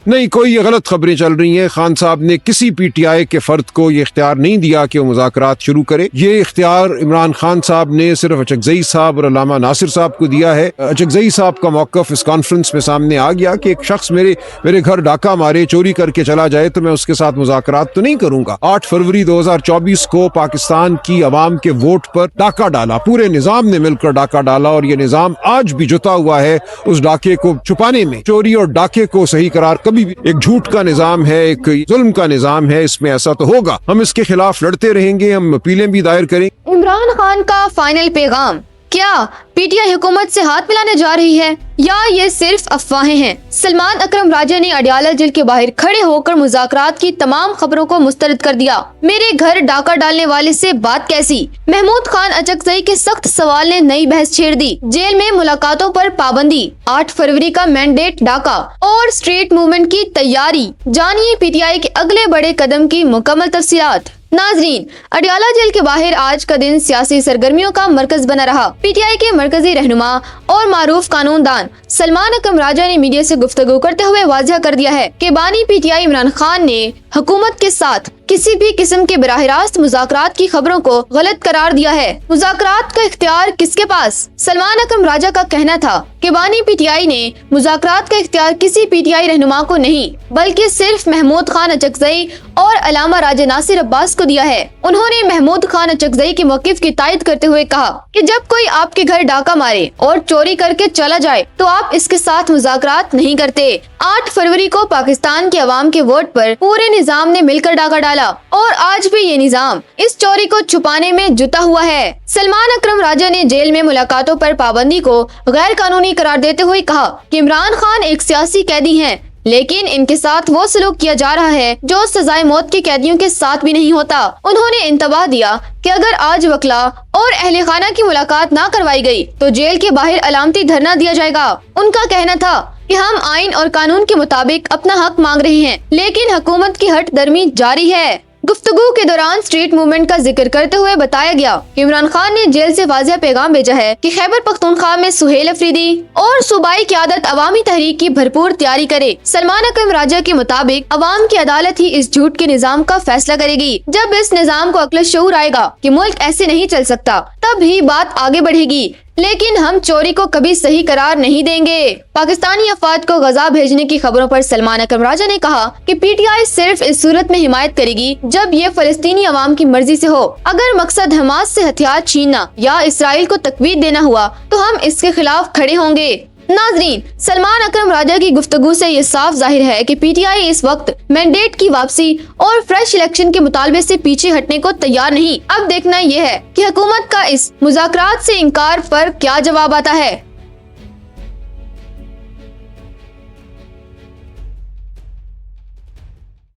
نہیں کوئی غلط خبریں چل رہی ہیں. خان صاحب نے کسی پی ٹی آئی کے فرد کو یہ اختیار نہیں دیا کہ وہ مذاکرات شروع کرے. یہ اختیار عمران خان صاحب نے صرف اچکزئی صاحب اور علامہ ناصر صاحب کو دیا ہے. اچکزئی صاحب کا موقف اس کانفرنس میں سامنے آ گیا کہ ایک شخص میرے گھر ڈاکہ مارے, چوری کر کے چلا جائے تو میں اس کے ساتھ مذاکرات تو نہیں کروں گا. 8 فروری 2024 کو پاکستان کی عوام کے ووٹ پر ڈاکہ ڈالا, پورے نظام نے مل کر ڈاکہ ڈالا, اور یہ نظام آج بھی جتا ہوا ہے اس ڈاکے کو چھپانے میں. چوری اور ڈاکے کو صحیح قرار کبھی بھی, ایک جھوٹ کا نظام ہے, ایک ظلم کا نظام ہے, اس میں ایسا تو ہوگا. ہم اس کے خلاف لڑتے رہیں گے, ہم اپیلیں بھی دائر کریں. عمران خان کا فائنل پیغام, کیا پی ٹی آئی حکومت سے ہاتھ ملانے جا رہی ہے یا یہ صرف افواہیں ہیں؟ سلمان اکرم راجہ نے اڈیالہ جیل کے باہر کھڑے ہو کر مذاکرات کی تمام خبروں کو مسترد کر دیا. میرے گھر ڈاکہ ڈالنے والے سے بات کیسی؟ محمود خان اچکزئی کے سخت سوال نے نئی بحث چھیڑ دی. جیل میں ملاقاتوں پر پابندی, 8 فروری کا مینڈیٹ ڈاکہ اور اسٹریٹ موومنٹ کی تیاری. جانیے پی ٹی آئی کے اگلے بڑے قدم کی مکمل تفصیلات. ناظرین, اڈیالہ جیل کے باہر آج کا دن سیاسی سرگرمیوں کا مرکز بنا رہا. پی ٹی آئی کے مرکزی رہنما اور معروف قانون دان سلمان اکرم راجہ نے میڈیا سے گفتگو کرتے ہوئے واضح کر دیا ہے کہ بانی P T I Imran Khan نے حکومت کے ساتھ کسی بھی قسم کے براہ راست مذاکرات کی خبروں کو غلط قرار دیا ہے. مذاکرات کا اختیار کس کے پاس؟ سلمان اکرم راجہ کا کہنا تھا کہ بانی پی ٹی آئی نے مذاکرات کا اختیار کسی پی ٹی آئی رہنما کو نہیں بلکہ صرف محمود خان اچکزئی اور علامہ راجہ ناصر عباس کو دیا ہے. انہوں نے محمود خان اچکزئی کے موقف کی تائید کرتے ہوئے کہا کہ جب کوئی آپ کے گھر ڈاکہ مارے اور چوری کر کے چلا جائے تو آپ اس کے ساتھ مذاکرات نہیں کرتے. 8 فروری کو پاکستان کے عوام کے ووٹ پر پورے نظام نے مل کر ڈاکہ ڈالا اور آج بھی یہ نظام اس چوری کو چھپانے میں جتا ہوا ہے. سلمان اکرم راجہ نے جیل میں ملاقاتوں پر پابندی کو غیر قانونی قرار دیتے ہوئے کہا کہ عمران خان ایک سیاسی قیدی ہیں, لیکن ان کے ساتھ وہ سلوک کیا جا رہا ہے جو سزائے موت کے قیدیوں کے ساتھ بھی نہیں ہوتا. انہوں نے انتباہ دیا کہ اگر آج وکلا اور اہل خانہ کی ملاقات نہ کروائی گئی تو جیل کے باہر علامتی دھرنا دیا جائے گا. ان کا کہنا تھا کہ ہم آئین اور قانون کے مطابق اپنا حق مانگ رہے ہیں, لیکن حکومت کی ہٹ درمی جاری ہے. گفتگو کے دوران اسٹریٹ موومنٹ کا ذکر کرتے ہوئے بتایا گیا کہ عمران خان نے جیل سے واضح پیغام بھیجا ہے کہ خیبر پختونخوا میں سہیل افریدی اور صوبائی قیادت عوامی تحریک کی بھرپور تیاری کرے. سلمان اکرم راجہ کے مطابق عوام کی عدالت ہی اس جھوٹ کے نظام کا فیصلہ کرے گی. جب اس نظام کو عقل شعور آئے گا کہ ملک ایسے نہیں چل سکتا تب ہی بات آگے بڑھے گی, لیکن ہم چوری کو کبھی صحیح قرار نہیں دیں گے. پاکستانی افواج کو غزہ بھیجنے کی خبروں پر سلمان اکرم راجہ نے کہا کہ پی ٹی آئی صرف اس صورت میں حمایت کرے گی جب یہ فلسطینی عوام کی مرضی سے ہو. اگر مقصد حماس سے ہتھیار چھیننا یا اسرائیل کو تقویت دینا ہوا تو ہم اس کے خلاف کھڑے ہوں گے. ناظرین, سلمان اکرم راجہ کی گفتگو سے یہ صاف ظاہر ہے کہ پی ٹی آئی اس وقت مینڈیٹ کی واپسی اور فریش الیکشن کے مطالبے سے پیچھے ہٹنے کو تیار نہیں. اب دیکھنا یہ ہے کہ حکومت کا اس مذاکرات سے انکار پر کیا جواب آتا ہے.